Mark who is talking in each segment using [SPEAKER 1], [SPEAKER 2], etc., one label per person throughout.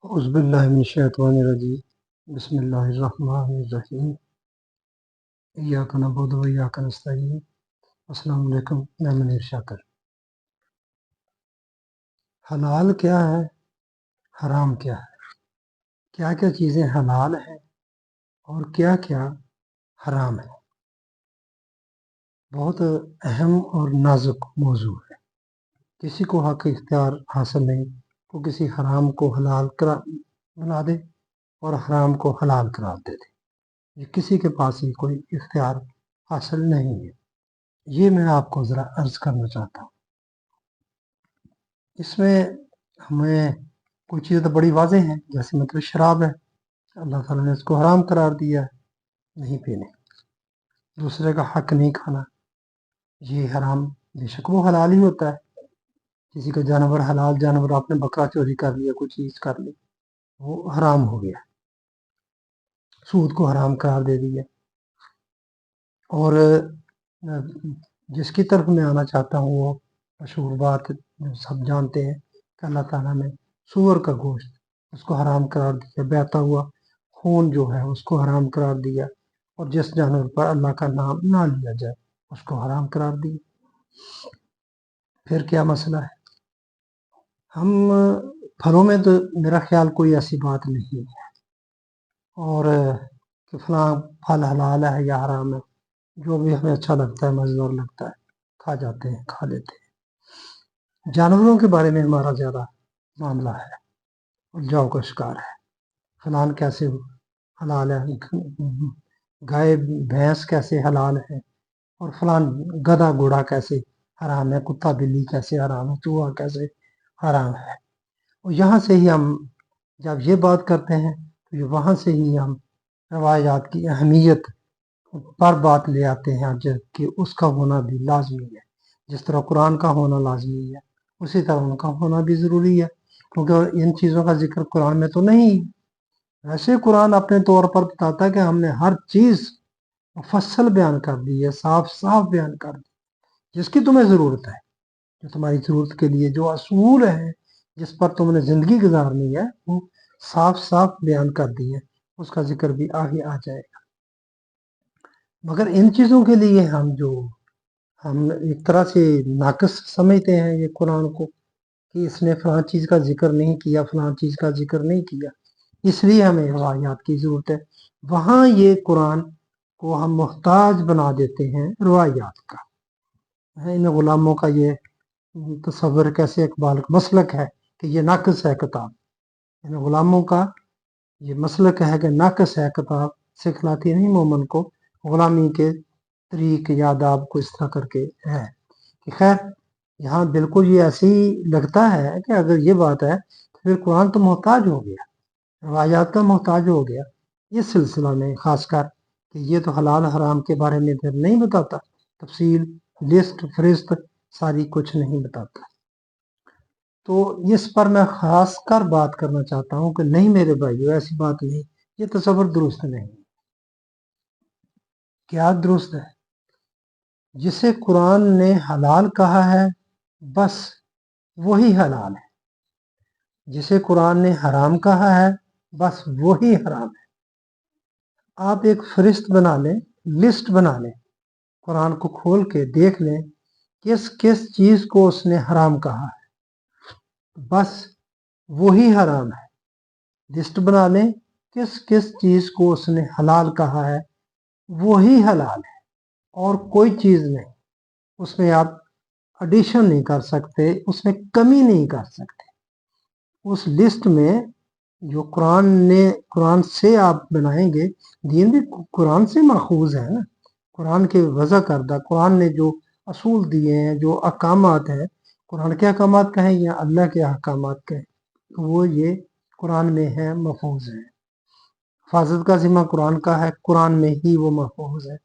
[SPEAKER 1] اعوذ باللہ من الشیطان الرجیم بسم اللہ الرحمن الرحیم ایاک نعبد و ایاک نستعین السلام علیکم میں منیر شاکر۔ حلال کیا ہے، حرام کیا ہے، کیا کیا چیزیں حلال ہیں اور کیا کیا حرام ہے، بہت اہم اور نازک موضوع ہے۔ کسی کو حق اختیار حاصل نہیں تو کسی حرام کو حلال بنا دے اور حرام کو حلال قرار دے دے، یہ کسی کے پاس ہی کوئی اختیار حاصل نہیں ہے۔ یہ میں آپ کو ذرا عرض کرنا چاہتا ہوں۔ اس میں ہمیں کوئی چیزیں تو بڑی واضح ہیں، جیسے مطلب شراب ہے، اللہ تعالیٰ نے اس کو حرام قرار دیا ہے، نہیں پینے۔ دوسرے کا حق نہیں کھانا، یہ حرام بے شک وہ حلال ہی ہوتا ہے۔ کسی کا جانور حلال جانور، آپ نے بکرا چوری کر لیا، کوئی چیز کر لی، وہ حرام ہو گیا، سود کو حرام قرار دے دیا۔ اور جس کی طرف میں آنا چاہتا ہوں وہ مشہور بات سب جانتے ہیں کہ اللہ تعالیٰ نے سور کا گوشت اس کو حرام قرار دیا، بہتا ہوا خون جو ہے اس کو حرام قرار دیا، اور جس جانور پر اللہ کا نام نہ لیا جائے اس کو حرام قرار دیا۔ پھر کیا مسئلہ ہے؟ ہم پھلوں میں تو میرا خیال کوئی ایسی بات نہیں ہے، اور کہ فلاں پھل حلال ہے یا حرام ہے، جو بھی ہمیں اچھا لگتا ہے، مزیدار لگتا ہے، کھا جاتے ہیں، کھا لیتے ہیں۔ جانوروں کے بارے میں ہمارا زیادہ معاملہ ہے، الجھاؤ کا شکار ہے۔ فلان کیسے حلال ہے، گائے بھینس کیسے حلال ہے، اور فلان گدھا گھوڑا کیسے حرام ہے، کتا بلی کیسے حرام ہے، چوہا کیسے حرام ہے۔ اور یہاں سے ہی ہم جب یہ بات کرتے ہیں تو یہ وہاں سے ہی ہم روایات کی اہمیت پر بات لے آتے ہیں، کہ اس کا ہونا بھی لازمی ہے۔ جس طرح قرآن کا ہونا لازمی ہے، اسی طرح ان کا ہونا بھی ضروری ہے، کیونکہ ان چیزوں کا ذکر قرآن میں تو نہیں۔ ویسے قرآن اپنے طور پر بتاتا ہے کہ ہم نے ہر چیز مفصل بیان کر دی ہے، صاف صاف بیان کر دی، جس کی تمہیں ضرورت ہے، جو تمہاری ضرورت کے لیے جو اصول ہیں جس پر تم نے زندگی گزارنی ہے، وہ صاف صاف بیان کر دی ہے۔ اس کا ذکر بھی آگے آ جائے گا۔ مگر ان چیزوں کے لیے ہم ایک طرح سے ناقص سمجھتے ہیں یہ قرآن کو، کہ اس نے فلاں چیز کا ذکر نہیں کیا، فلاں چیز کا ذکر نہیں کیا، اس لیے ہمیں روایات کی ضرورت ہے۔ وہاں یہ قرآن کو ہم محتاج بنا دیتے ہیں روایات کا۔ ان غلاموں کا یہ تصور کیسے اقبال کا مسلک ہے کہ یہ ناقص ہے کتاب، ان غلاموں کا یہ مسلک ہے کہ ناقص ہے کتاب، سکھلاتی نہیں مومن کو غلامی کے طریق یا آداب کو اس طرح کر کے ہے۔ کہ خیر یہاں بالکل یہ ایسے ہی لگتا ہے کہ اگر یہ بات ہے تو پھر قرآن تو محتاج ہو گیا، روایات کا محتاج ہو گیا اس سلسلہ میں، خاص کر کہ یہ تو حلال حرام کے بارے میں پھر نہیں بتاتا، تفصیل لسٹ فہرست ساری کچھ نہیں بتاتا۔ تو اس پر میں خاص کر بات کرنا چاہتا ہوں کہ نہیں میرے بھائیو، ایسی بات نہیں، یہ تصور درست نہیں۔ کیا درست ہے؟ جسے قرآن نے حلال کہا ہے بس وہی حلال ہے، جسے قرآن نے حرام کہا ہے بس وہی حرام ہے۔ آپ ایک فہرست بنا لیں، لسٹ بنا لیں، قرآن کو کھول کے دیکھ لیں کس کس چیز کو اس نے حرام کہا ہے، بس وہی حرام ہے۔ لسٹ بنا لیں کس کس چیز کو اس نے حلال کہا ہے، وہی حلال ہے، اور کوئی چیز نہیں۔ اس میں آپ ایڈیشن نہیں کر سکتے، اس میں کمی نہیں کر سکتے۔ اس لسٹ میں جو قرآن سے آپ بنائیں گے، دین بھی قرآن سے ماخوذ ہے نا، قرآن کے وضع کردہ، قرآن نے جو اصول دیے ہیں، جو احکامات ہیں، قرآن کے احکامات کہیں یا اللہ کے احکامات کہیں، وہ یہ قرآن میں ہے، محفوظ ہے۔ حفاظت کا ذمہ قرآن کا ہے، قرآن میں ہی وہ محفوظ ہے۔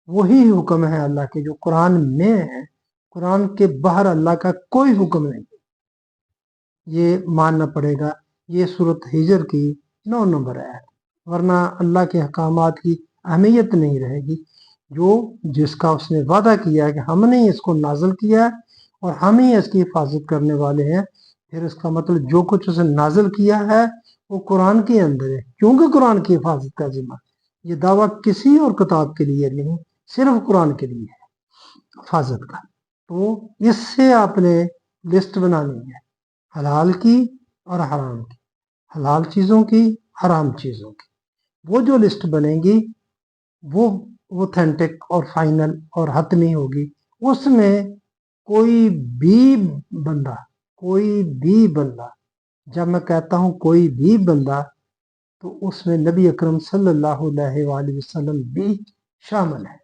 [SPEAKER 1] وہی حکم ہے اللہ کے جو قرآن میں ہے، قرآن کے باہر اللہ کا کوئی حکم نہیں، یہ ماننا پڑے گا۔ یہ سورۃ ہجر کی 9 نمبر ہے، ورنہ اللہ کے احکامات کی اہمیت نہیں رہے گی۔ جس کا اس نے وعدہ کیا ہے کہ ہم نے اس کو نازل کیا ہے اور ہم ہی اس کی حفاظت کرنے والے ہیں، پھر اس کا مطلب جو کچھ اس نے نازل کیا ہے وہ قرآن کے اندر ہے، کیونکہ قرآن کی حفاظت کا ذمہ یہ دعویٰ کسی اور کتاب کے لیے نہیں، صرف قرآن کے لیے ہے حفاظت کا۔ تو اس سے آپ نے لسٹ بنانی ہے حلال کی اور حرام کی، حلال چیزوں کی، حرام چیزوں کی۔ وہ جو لسٹ بنے گی وہ اوتھینٹک اور فائنل اور حتمی ہوگی۔ اس میں کوئی بھی بندہ، جب میں کہتا ہوں کوئی بھی بندہ، تو اس میں نبی اکرم صلی اللہ علیہ وآلہ وسلم بھی شامل ہے۔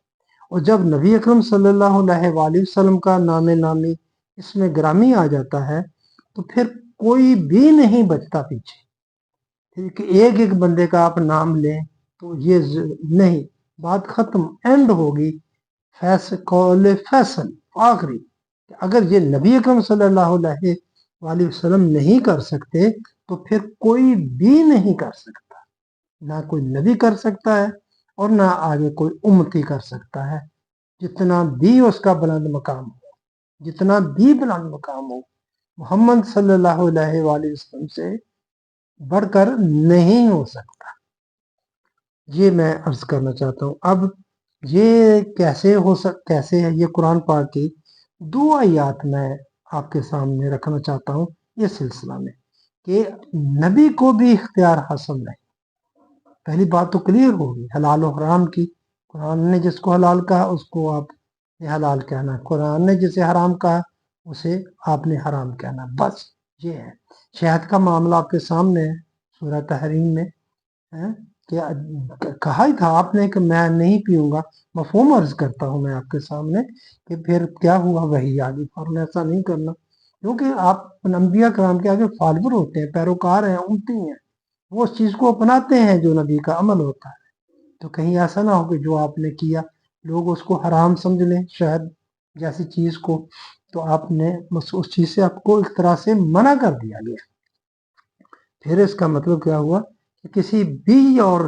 [SPEAKER 1] اور جب نبی اکرم صلی اللہ علیہ وآلہ وسلم کا نام نامی اس میں گرامی آ جاتا ہے تو پھر کوئی بھی نہیں بچتا پیچھے کہ ایک بندے کا آپ نام لیں تو یہ نہیں، بات ختم، اینڈ ہوگی، قول فیصل آخری۔ اگر یہ نبی اکرم صلی اللہ علیہ وآلہ وسلم نہیں کر سکتے تو پھر کوئی بھی نہیں کر سکتا، نہ کوئی نبی کر سکتا ہے اور نہ آگے کوئی امتی کر سکتا ہے، جتنا بھی اس کا بلند مقام ہو، محمد صلی اللہ علیہ وآلہ وسلم سے بڑھ کر نہیں ہو سکتا۔ یہ میں عرض کرنا چاہتا ہوں۔ اب یہ کیسے ہے، یہ قرآن پاک کی 2 آیات میں آپ کے سامنے رکھنا چاہتا ہوں یہ سلسلہ میں، کہ نبی کو بھی اختیار حاصل نہیں۔ پہلی بات تو کلیئر ہوگی حلال و حرام کی، قرآن نے جس کو حلال کہا اس کو آپ نے حلال کہنا، قرآن نے جسے حرام کہا اسے آپ نے حرام کہنا، بس یہ ہے۔ شہد کا معاملہ آپ کے سامنے ہے سورہ تحریم میں، کہ کہا ہی تھا آپ نے کہ میں نہیں پیوں گا، مفہوم عرض کرتا ہوں میں آپ کے سامنے کہ پھر کیا ہوا، وہی آگے فوراً ایسا نہیں کرنا، کیونکہ آپ انبیاء کرام کے آگے فالوور ہوتے ہیں، پیروکار ہیں، امتی ہیں، وہ اس چیز کو اپناتے ہیں جو نبی کا عمل ہوتا ہے۔ تو کہیں ایسا نہ ہو کہ جو آپ نے کیا لوگ اس کو حرام سمجھ لیں، شہد جیسی چیز کو، تو آپ نے اس چیز سے آپ کو ایک طرح سے منع کر دیا گیا۔ پھر اس کا مطلب کیا ہوا کہ کسی بھی اور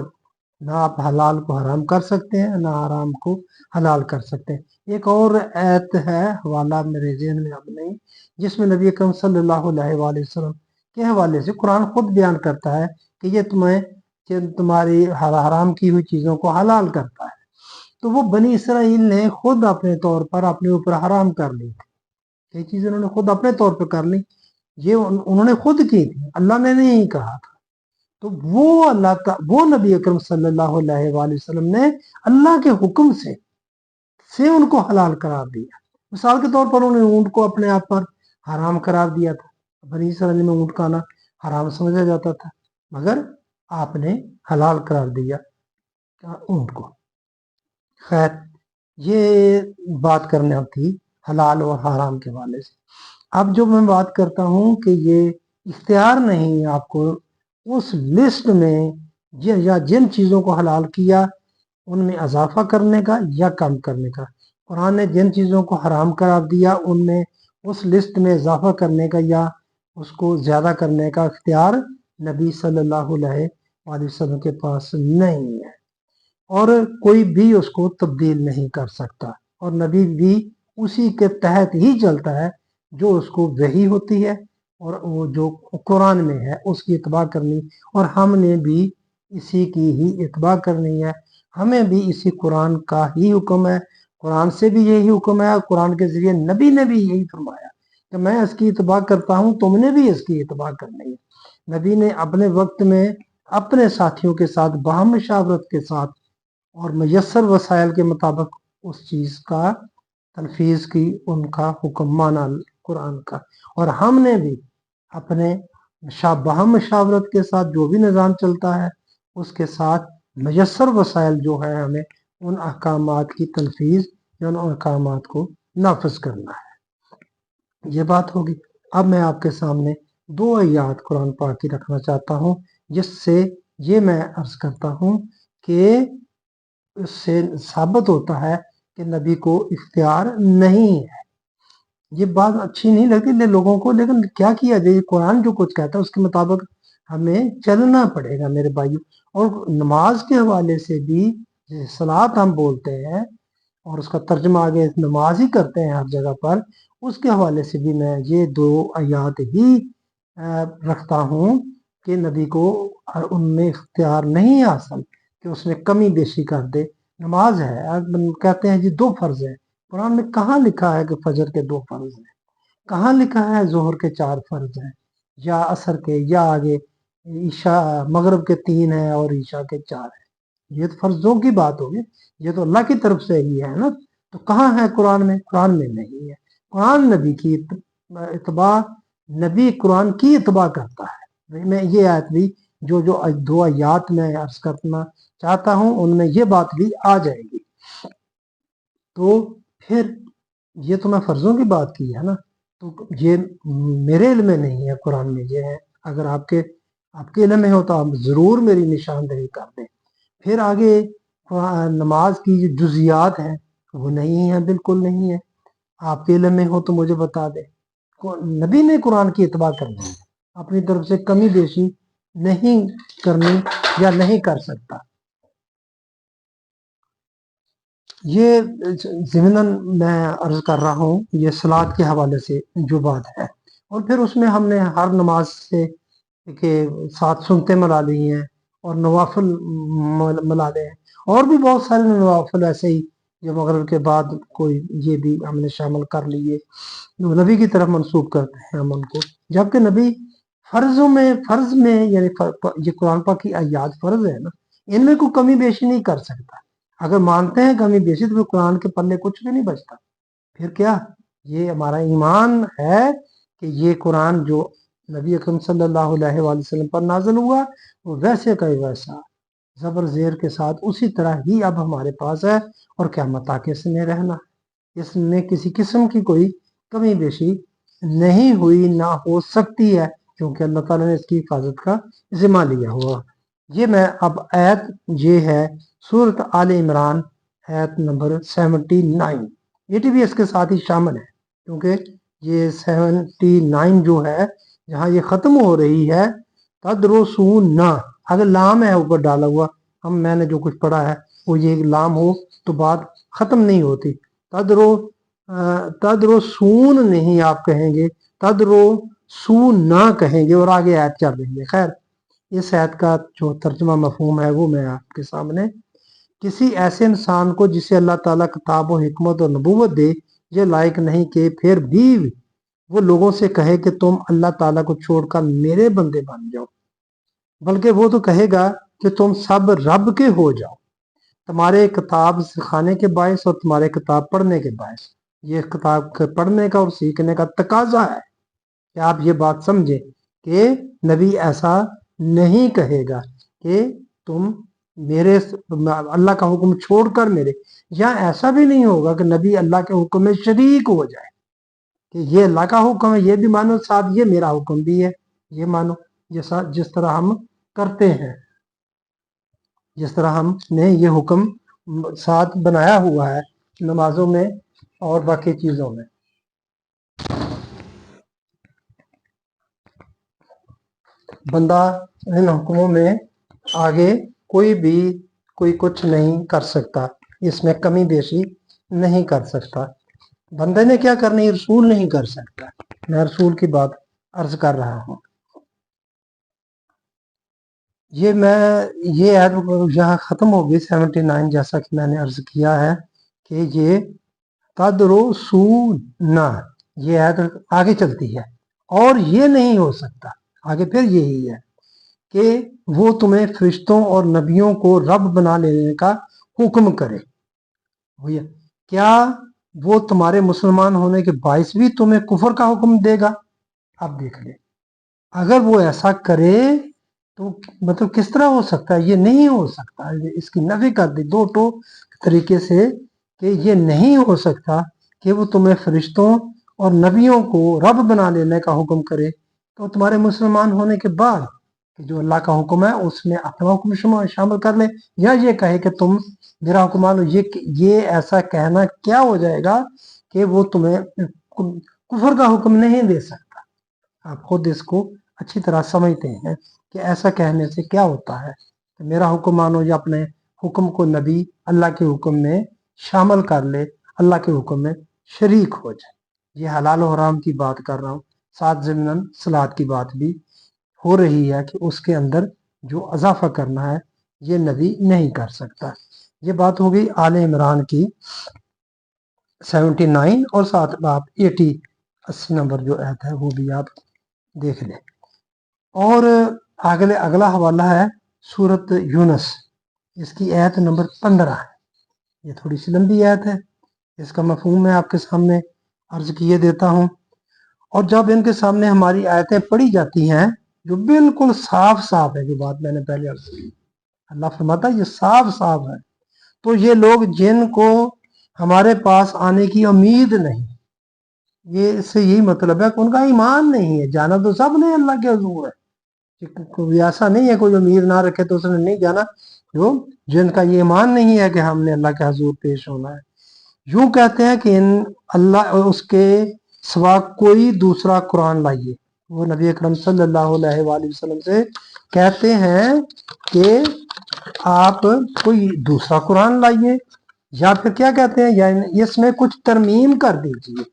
[SPEAKER 1] نہ آپ حلال کو حرام کر سکتے ہیں نہ حرام کو حلال کر سکتے ہیں۔ ایک اور آیت ہے، حوالہ میرے ذہن میں اب نہیں، جس میں نبی اکرم صلی اللہ علیہ وآلہ وسلم کے حوالے سے قرآن خود بیان کرتا ہے کہ یہ تمہاری حرام کی ہوئی چیزوں کو حلال کرتا ہے۔ تو وہ بنی اسرائیل نے خود اپنے طور پر اپنے اوپر حرام کر لی تھی، یہ چیزیں انہوں نے خود اپنے طور پر کر لی، یہ انہوں نے خود کی تھی، اللہ نے نہیں کہا تھا۔ تو وہ نبی اکرم صلی اللہ علیہ وآلہ وسلم نے اللہ کے حکم سے ان کو حلال قرار دیا۔ مثال کے طور پر انہوں نے اونٹ کو اپنے آپ پر حرام قرار دیا تھا، بنی اسرائیل میں اونٹ کھانا حرام سمجھا جاتا تھا، مگر آپ نے حلال قرار دیا اونٹ کو۔ خیر، یہ بات کرنا تھی حلال اور حرام کے حوالے سے۔ اب جو میں بات کرتا ہوں کہ یہ اختیار نہیں آپ کو اس لسٹ میں یا جن چیزوں کو حلال کیا ان میں اضافہ کرنے کا یا کم کرنے کا، قرآن نے جن چیزوں کو حرام قرار دیا ان میں اس لسٹ میں اضافہ کرنے کا یا اس کو زیادہ کرنے کا اختیار نبی صلی اللہ علیہ وآلہ وسلم کے پاس نہیں ہے، اور کوئی بھی اس کو تبدیل نہیں کر سکتا، اور نبی بھی اسی کے تحت ہی چلتا ہے جو اس کو وحی ہوتی ہے اور وہ جو قرآن میں ہے اس کی اتباع کرنی، اور ہم نے بھی اسی کی ہی اتباع کرنی ہے۔ ہمیں بھی اسی قرآن کا ہی حکم ہے، قرآن سے بھی یہی حکم ہے، اور قرآن کے ذریعے نبی نے بھی یہی فرمایا کہ میں اس کی اتباع کرتا ہوں، تم نے بھی اس کی اتباع کرنی ہے۔ نبی نے اپنے وقت میں اپنے ساتھیوں کے ساتھ باہم مشاورت کے ساتھ اور میسر وسائل کے مطابق اس چیز کا تنفیذ کی، ان کا حکم مانا قرآن کا، اور ہم نے بھی اپنے باہم مشاورت کے ساتھ جو بھی نظام چلتا ہے اس کے ساتھ میسر وسائل جو ہے ہمیں ان احکامات کی تنفیذ یا ان احکامات کو نافذ کرنا ہے۔ یہ بات ہوگی۔ اب میں آپ کے سامنے 2 آیات قرآن پاک کی رکھنا چاہتا ہوں، جس سے یہ میں عرض کرتا ہوں کہ اس سے ثابت ہوتا ہے کہ نبی کو اختیار نہیں ہے۔ یہ بات اچھی نہیں لگتی لوگوں کو، لیکن کیا کیا جائے، قرآن جو کچھ کہتا ہے اس کے مطابق ہمیں چلنا پڑے گا میرے بھائیوں۔ اور نماز کے حوالے سے بھی صلاۃ ہم بولتے ہیں اور اس کا ترجمہ آگے نماز ہی کرتے ہیں ہر جگہ پر، اس کے حوالے سے بھی میں یہ 2 آیات ہی رکھتا ہوں کہ نبی کو ان میں اختیار نہیں حاصل کہ اس میں کمی بیشی کر دے. نماز ہے، کہتے ہیں جی 2 فرض ہیں. قرآن میں کہاں لکھا ہے کہ فجر کے 2 فرض ہیں؟ کہاں لکھا ہے ظہر کے 4 فرض ہیں، یا عصر کے، یا آگے عشاء مغرب کے 3 ہیں اور عشاء کے 4 ہیں؟ یہ تو فرضوں کی بات ہوگی، یہ تو اللہ کی طرف سے ہی ہے نا. تو کہاں ہے قرآن میں؟ قرآن میں نہیں ہے. قرآن نبی کی اتباع، نبی قرآن کی اتباع کرتا ہے. میں یہ آیت بھی جو 2 آیات میں عرض کرنا چاہتا ہوں ان میں یہ بات بھی آ جائے گی. تو پھر یہ تو میں فرضوں کی بات کی ہے نا، تو یہ میرے علم میں نہیں ہے، قرآن میں یہ ہے. اگر آپ کے علم میں ہو تو آپ ضرور میری نشاندہی کر دیں. پھر آگے نماز کی جو جزیات ہیں وہ نہیں ہیں، بالکل نہیں ہے. آپ کے علم میں ہو تو مجھے بتا دیں. نبی نے قرآن کی اتباع کرنی ہے، اپنی طرف سے کمی بیشی نہیں کرنی یا نہیں کر سکتا. یہ ضمناً میں عرض کر رہا ہوں یہ صلاۃ کے حوالے سے جو بات ہے. اور پھر اس میں ہم نے ہر نماز سے کہ 7 سنتیں ملا لی ہیں اور نوافل ملا لے ہیں، اور بھی بہت سارے نوافل ایسے ہی جو مغرب کے بعد کوئی یہ بھی ہم نے شامل کر لیے، نبی کی طرف منسوب کرتے ہیں ہم ان کو. جبکہ نبی فرض میں یعنی یہ قرآن پاک کی آیات فرض ہے نا، ان میں کوئی کمی بیشی نہیں کر سکتا. اگر مانتے ہیں کمی بیشی تو پھر قرآن کے پلے کچھ بھی نہیں بچتا. پھر کیا یہ ہمارا ایمان ہے کہ یہ قرآن جو نبی اکرم صلی اللہ علیہ وآلہ وسلم پر نازل ہوا وہ ویسے کا ویسا زبر زیر کے ساتھ اسی طرح ہی اب ہمارے پاس ہے، اور قیامت تک اس نے رہنا. اس میں کسی قسم کی کوئی کمی بیشی نہیں ہوئی، نہ ہو سکتی ہے، کیونکہ اللہ تعالیٰ نے اس کی حفاظت کا ذمہ لیا ہوا. یہ میں اب آیت یہ ہے سورۃ آل عمران آیت نمبر 79، یہ بھی اس کے ساتھ ہی شامل ہے، کیونکہ یہ 79 جو ہے جہاں یہ ختم ہو رہی ہے تدرسون، اگر لام ہے اوپر ڈالا ہوا، میں نے جو کچھ پڑھا ہے وہ یہ لام ہو تو بات ختم نہیں ہوتی. تدرسون نہیں آپ کہیں گے، تدرسون نہ کہیں گے، اور آگے آیت چل رہی ہے. خیر اس آیت کا جو ترجمہ مفہوم ہے وہ میں آپ کے سامنے، کسی ایسے انسان کو جسے اللہ تعالیٰ کتاب و حکمت اور نبوت دے یہ لائق نہیں کہ پھر بھی وہ لوگوں سے کہے کہ تم اللہ تعالیٰ کو چھوڑ کر میرے بندے بن جاؤ، بلکہ وہ تو کہے گا کہ تم سب رب کے ہو جاؤ، تمہارے کتاب سکھانے کے باعث اور تمہارے کتاب پڑھنے کے باعث. یہ کتاب پڑھنے کا اور سیکھنے کا تقاضا ہے کہ آپ یہ بات سمجھیں کہ نبی ایسا نہیں کہے گا کہ تم میرے اللہ کا حکم چھوڑ کر میرے، یا ایسا بھی نہیں ہوگا کہ نبی اللہ کے حکم میں شریک ہو جائے کہ یہ اللہ کا حکم ہے یہ بھی مانو، ساتھ یہ میرا حکم بھی ہے یہ مانو. جس طرح ہم کرتے ہیں، جس طرح ہم نے یہ حکم ساتھ بنایا ہوا ہے نمازوں میں اور باقی چیزوں میں. بندہ ان حکموں میں آگے کوئی کچھ نہیں کر سکتا، اس میں کمی بیشی نہیں کر سکتا. بندے نے کیا کرنی، رسول نہیں کر سکتا. میں رسول کی بات عرض کر رہا ہوں. یہ عید یہاں ختم ہو گئی 79، جیسا کہ میں نے عرض کیا ہے کہ یہ تدرسون، یہ عید آگے چلتی ہے. اور یہ نہیں ہو سکتا، آگے پھر یہی ہے کہ وہ تمہیں فرشتوں اور نبیوں کو رب بنا لینے کا حکم کرے. کیا وہ تمہارے مسلمان ہونے کے باعث بھی تمہیں کفر کا حکم دے گا؟ اب دیکھ لیں، اگر وہ ایسا کرے تو مطلب کس طرح ہو سکتا ہے؟ یہ نہیں ہو سکتا. اس کی نفی کر دی 2 طریقے سے کہ یہ نہیں ہو سکتا کہ وہ تمہیں فرشتوں اور نبیوں کو رب بنا لینے کا حکم کرے تو تمہارے مسلمان ہونے کے بعد کہ جو اللہ کا حکم ہے اس میں اپنا حکم شامل کر لے، یا یہ کہے کہ تم میرا حکم مانو. یہ ایسا کہنا کیا ہو جائے گا کہ وہ تمہیں کفر کا حکم نہیں دے سکتا. آپ خود اس کو اچھی طرح سمجھتے ہیں کہ ایسا کہنے سے کیا ہوتا ہے کہ میرا حکم مانو یا اپنے حکم کو نبی اللہ کے حکم میں شامل کر لے، اللہ کے حکم میں شریک ہو جائے. یہ حلال و حرام کی بات کر رہا ہوں، ساتھ ضمناً صلاۃ کی بات بھی ہو رہی ہے کہ اس کے اندر جو اضافہ کرنا ہے یہ نبی نہیں کر سکتا۔ یہ بات ہو گئی آل عمران کی 79 اور ساتھ آپ 80 نمبر جو آیت ہے وہ بھی آپ دیکھ لیں۔ اور اگلا حوالہ ہے سورت یونس، اس کی آیت نمبر 15 ہے۔ یہ تھوڑی سی لمبی آیت ہے، اس کا مفہوم میں آپ کے سامنے عرض کیے دیتا ہوں۔ اور جب ان کے سامنے ہماری آیتیں پڑھی جاتی ہیں جو بالکل صاف صاف ہے، جو بات میں نے پہلے عرض کی، اللہ فرماتا ہے یہ صاف صاف ہے، تو یہ لوگ جن کو ہمارے پاس آنے کی امید نہیں، یہ اس سے یہی مطلب ہے کہ ان کا ایمان نہیں ہے۔ جانا تو سب نے اللہ کے حضور ہے، کوئی ایسا نہیں ہے کوئی امید نہ رکھے تو اس نے نہیں جانا، جن کا یہ ایمان نہیں ہے کہ ہم نے اللہ کے حضور پیش ہونا ہے۔ یوں کہتے ہیں کہ اللہ اس کے سوا کوئی دوسرا قرآن لائیے، وہ نبی اکرم صلی اللہ علیہ وآلہ وسلم سے کہتے ہیں کہ آپ کوئی دوسرا قرآن لائیے، یا پھر کیا کہتے ہیں، یعنی اس میں کچھ ترمیم کر دیجیے۔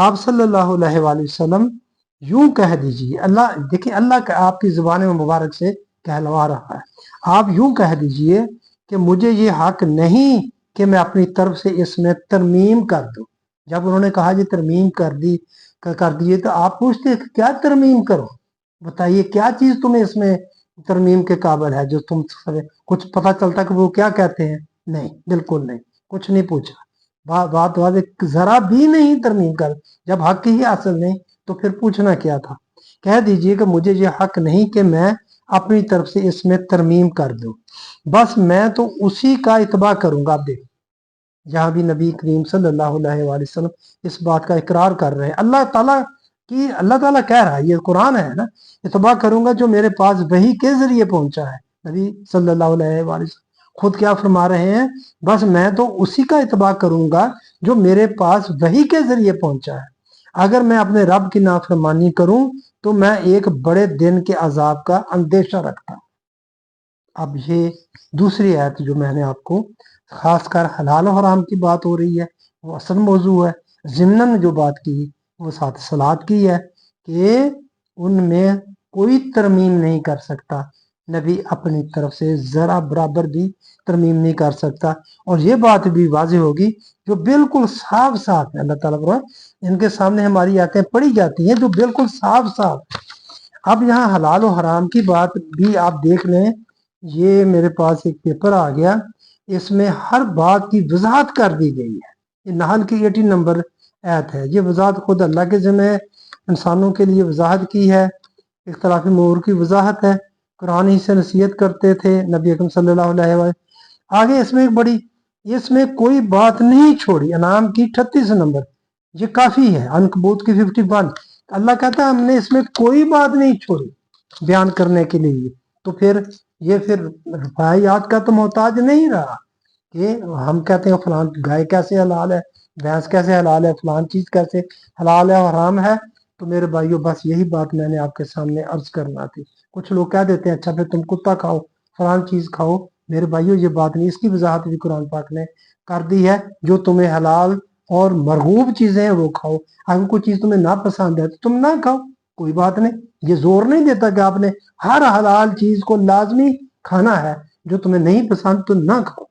[SPEAKER 1] آپ صلی اللہ علیہ وآلہ وسلم یوں کہہ دیجیے، اللہ دیکھیں اللہ آپ کی زبان مبارک سے کہلوا رہا ہے، آپ یوں کہہ دیجیے کہ مجھے یہ حق نہیں کہ میں اپنی طرف سے اس میں ترمیم کر دوں۔ جب انہوں نے کہا یہ ترمیم کر دیے تو آپ پوچھتے کہ کیا ترمیم کرو، بتائیے کیا چیز تمہیں اس میں ترمیم کے قابل ہے جو تم کچھ پتہ چلتا کہ وہ کیا کہتے ہیں؟ نہیں، بالکل نہیں، کچھ نہیں پوچھا۔ بات واضح، ذرا بھی نہیں ترمیم کر، جب حق ہی حاصل نہیں تو پھر پوچھنا کیا تھا۔ کہہ دیجئے کہ مجھے یہ حق نہیں کہ میں اپنی طرف سے اس میں ترمیم کر دوں، بس میں تو اسی کا اتباع کروں گا۔ آپ دیکھ جہاں بھی نبی کریم صلی اللہ علیہ وآلہ وسلم اس بات کا اقرار کر رہے ہیں، اللہ تعالیٰ کہہ رہا ہے، یہ قرآن ہے نا، اتباع کروں گا جو میرے پاس وحی کے ذریعے پہنچا ہے۔ نبی صلی اللہ علیہ وآلہ وسلم خود کیا فرما رہے ہیں، بس میں تو اسی کا اتباع کروں گا جو میرے پاس وحی کے ذریعے پہنچا ہے۔ اگر میں اپنے رب کی نافرمانی کروں تو میں ایک بڑے دن کے عذاب کا اندیشہ رکھتا ہوں۔ اب یہ دوسری آیت جو میں نے آپ کو خاص کر حلال و حرام کی بات ہو رہی ہے، وہ اصل موضوع ہے۔ ضمناً جو بات کی وہ ساتھ صلات کی ہے کہ ان میں کوئی ترمیم نہیں کر سکتا، نبی اپنی طرف سے ذرا برابر بھی ترمیم نہیں کر سکتا۔ اور یہ بات بھی واضح ہوگی جو بالکل صاف صاف ہے، اللہ تعالیٰ پر ان کے سامنے ہماری آیتیں پڑھی جاتی ہیں جو بالکل صاف صاف ہے۔ اب یہاں حلال و حرام کی بات بھی آپ دیکھ لیں، یہ میرے پاس ایک پیپر آ گیا، اس میں ہر بات کی وضاحت کر دی گئی ہے۔ یہ نحل کی 80 نمبر آیت ہے، یہ وضاحت خود اللہ کے ذمہ ہے، انسانوں کے لیے وضاحت کی ہے، اختلافی امور کی وضاحت ہے، قرآن ہی سے نصیحت کرتے تھے نبی اکرم صلی اللہ علیہ وسلم۔ آگے اس میں کوئی بات نہیں چھوڑی، انعام کی 38 نمبر، یہ کافی ہے، عنکبوت کی 51، اللہ کہتا ہے ہم نے اس میں کوئی بات نہیں چھوڑی بیان کرنے کے لیے۔ تو پھر رفاعیات کا تو محتاج نہیں رہا کہ ہم کہتے ہیں فلان گائے کیسے حلال ہے، بھینس کیسے حلال ہے، فلان چیز کیسے حلال ہے اور حرام ہے۔ تو میرے بھائیو بس یہی بات میں نے آپ کے سامنے عرض کرنا تھی۔ کچھ لوگ کہہ دیتے ہیں اچھا پھر تم کتا کھاؤ، فلان چیز کھاؤ، میرے بھائیو یہ بات نہیں، اس کی وضاحت بھی قرآن پاک نے کر دی ہے۔ جو تمہیں حلال اور مرغوب چیزیں ہیں وہ کھاؤ، اگر کوئی چیز تمہیں ناپسند ہے تو تم نہ کھاؤ، کوئی بات نہیں۔ یہ زور نہیں دیتا کہ آپ نے ہر حلال چیز کو لازمی کھانا ہے، جو تمہیں نہیں پسند تو نہ کھاؤ،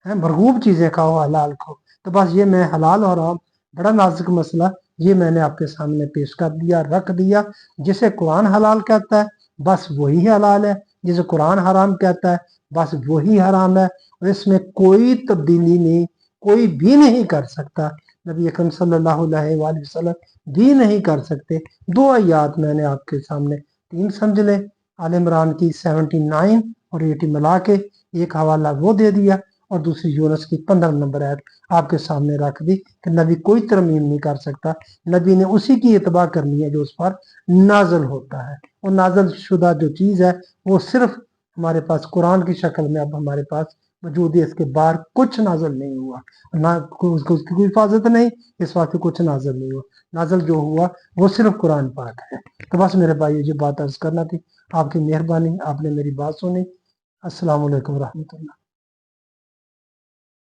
[SPEAKER 1] مرغوب چیزیں کھاؤ، حلال کھاؤ۔ تو بس یہ میں حلال اور حرام بڑا نازک مسئلہ یہ میں نے آپ کے سامنے پیش کر دیا، رکھ دیا۔ جسے قرآن حلال کہتا ہے بس وہی حلال ہے، جسے قرآن حرام کہتا ہے بس وہی حرام ہے، اور اس میں کوئی تبدیلی نہیں، کوئی بھی نہیں کر سکتا، نبی اکرم صلی اللہ علیہ وآلہ وسلم بھی نہیں کر سکتے۔ دو آیات میں نے آپ کے سامنے، تین سمجھ لیں، آل عمران کی 79 اور 80 ملا کے ایک حوالہ وہ دے دیا، اور دوسری یونس کی 15 نمبر آیت آپ کے سامنے رکھ دی کہ نبی کوئی ترمیم نہیں کر سکتا، نبی نے اسی کی اتباع کرنی ہے جو اس پر نازل ہوتا ہے، اور نازل شدہ جو چیز ہے وہ صرف ہمارے پاس قرآن کی شکل میں اب ہمارے پاس موجود ہے، اس کے باہر کچھ نازل نہیں ہوا، نہ اس کی کوئی حفاظت نہیں، اس واسطے کچھ نازل نہیں ہوا، نازل جو ہوا وہ صرف قرآن پاک ہے۔ تو بس میرے بھائی یہ بات عرض کرنا تھی، آپ کی مہربانی، آپ نے میری بات سنی۔ السلام علیکم ورحمۃ اللہ۔